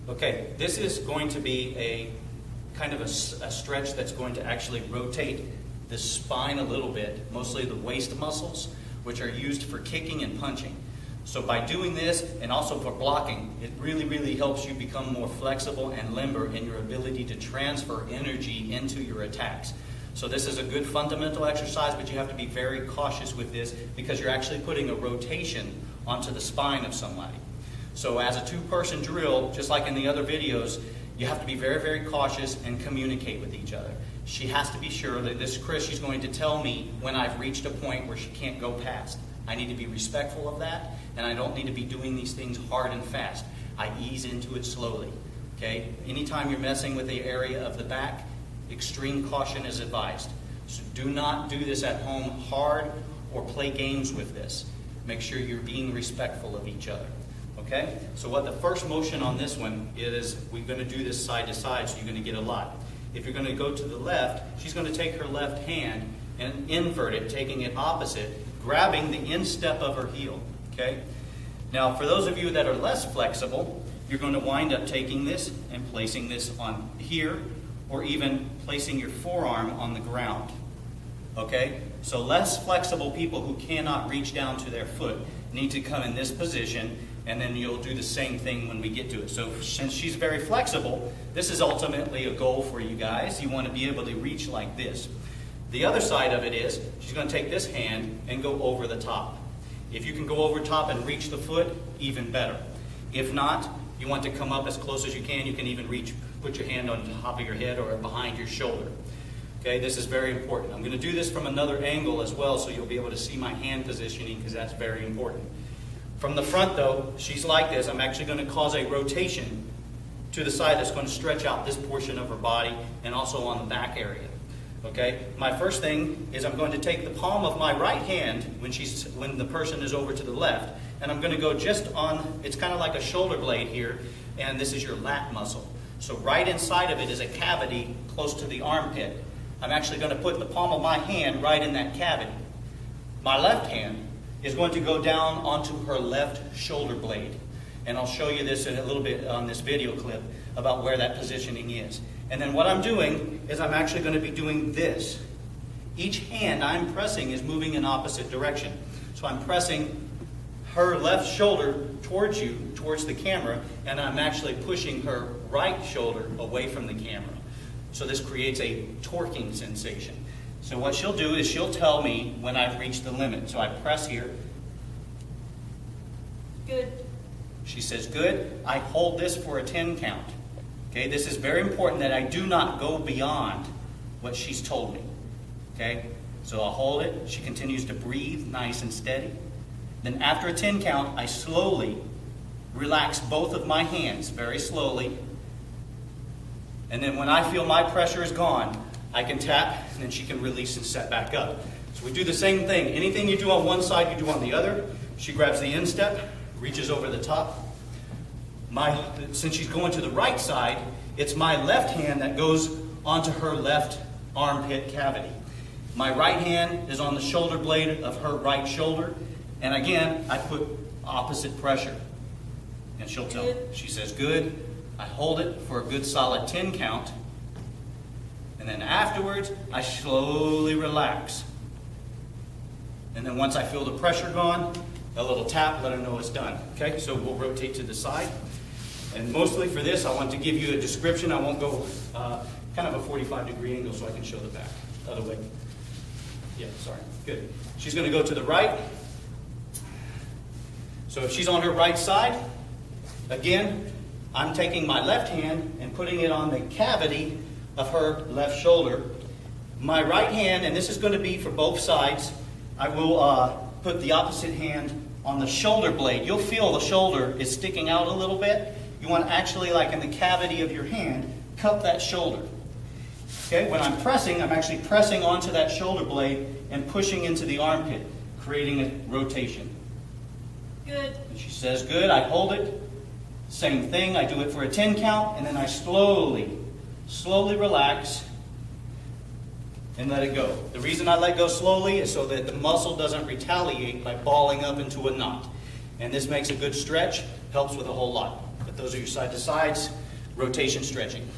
Okay, this is going to be a kind of a stretch that's going to actually rotate the spine a little bit, mostly the waist muscles, which are used for kicking and punching. So by doing this, and also for blocking, it really helps you become more flexible and limber in your ability to transfer energy into your attacks. So this is a good fundamental exercise, but you have to be very cautious with this because you're actually putting a rotation onto the spine of somebody. So as a two-person drill, just like in the other videos, you have to be very cautious and communicate with each other. She has to be sure that this Chris, she's going to tell me when I've reached a point where she can't go past. I need to be respectful of that, and I don't need to be doing these things hard and fast. I ease into it slowly. Okay? Anytime you're messing with the area of the back, extreme caution is advised. So do not do this at home hard or play games with this. Make sure you're being respectful of each other. Okay? So what the first motion on this one is, we're going to do this side to side, so you're going to get a lot. If you're going to go to the left, she's going to take her left hand and invert it, taking it opposite, grabbing the instep of her heel. Okay? Now, for those of you that are less flexible, you're going to wind up taking this and placing this on here, or even placing your forearm on the ground. Okay? So less flexible people who cannot reach down to their foot need to come in this position, and then you'll do the same thing when we get to it. So since she's very flexible, this is ultimately a goal for you guys. You want to be able to reach like this. The other side of it is, she's going to take this hand and go over the top. If you can go over top and reach the foot, even better. If not, you want to come up as close as you can. You can even put your hand on top of your head or behind your shoulder. Okay, this is very important. I'm going to do this from another angle as well, so you'll be able to see my hand positioning, because that's very important. From the front, though, she's like this. I'm actually going to cause a rotation to the side that's going to stretch out this portion of her body and also on the back area. Okay? My first thing is I'm going to take the palm of my right hand when the person is over to the left, and I'm going to go just on, it's kind of like a shoulder blade here, and this is your lat muscle. So right inside of it is a cavity close to the armpit. I'm actually going to put the palm of my hand right in that cavity. My left hand is going to go down onto her left shoulder blade. And I'll show you this in a little bit on this video clip about where that positioning is. And then what I'm doing is I'm actually going to be doing this. Each hand I'm pressing is moving in opposite direction. So I'm pressing her left shoulder towards you, towards the camera, and I'm actually pushing her right shoulder away from the camera. So this creates a torquing sensation. So what she'll do is she'll tell me when I've reached the limit. So I press here. Good. She says good. I hold this for a 10 count. Okay, this is very important that I do not go beyond what she's told me. Okay, so I'll hold it. She continues to breathe nice and steady. Then after a 10 count, I slowly relax both of my hands, very slowly. And then when I feel my pressure is gone, I can tap, and then she can release and set back up. So we do the same thing. Anything you do on one side, you do on the other. She grabs the instep, reaches over the top. Since she's going to the right side, it's my left hand that goes onto her left armpit cavity. My right hand is on the shoulder blade of her right shoulder. And again, I put opposite pressure. And she'll tell me. She says, good. I hold it for a good solid 10 count. And then afterwards, I slowly relax. And then once I feel the pressure gone, a little tap, let her know it's done. Okay, so we'll rotate to the side. And mostly for this, I want to give you a description. I won't go kind of a 45-degree angle so I can show the back. Other way. Yeah, sorry. Good. She's going to go to the right. So if she's on her right side, again, I'm taking my left hand and putting it on the cavity of her left shoulder. My right hand, and this is going to be for both sides, I will put the opposite hand on the shoulder blade. You'll feel the shoulder is sticking out a little bit. You want to actually, like in the cavity of your hand, cup that shoulder. Okay, when I'm pressing, I'm actually pressing onto that shoulder blade and pushing into the armpit, creating a rotation. Good. And she says, good, I hold it. Same thing, I do it for a 10 count, and then I slowly relax and let it go. The reason I let go slowly is so that the muscle doesn't retaliate by balling up into a knot. And this makes a good stretch, helps with a whole lot. But those are your side to sides, rotation stretching.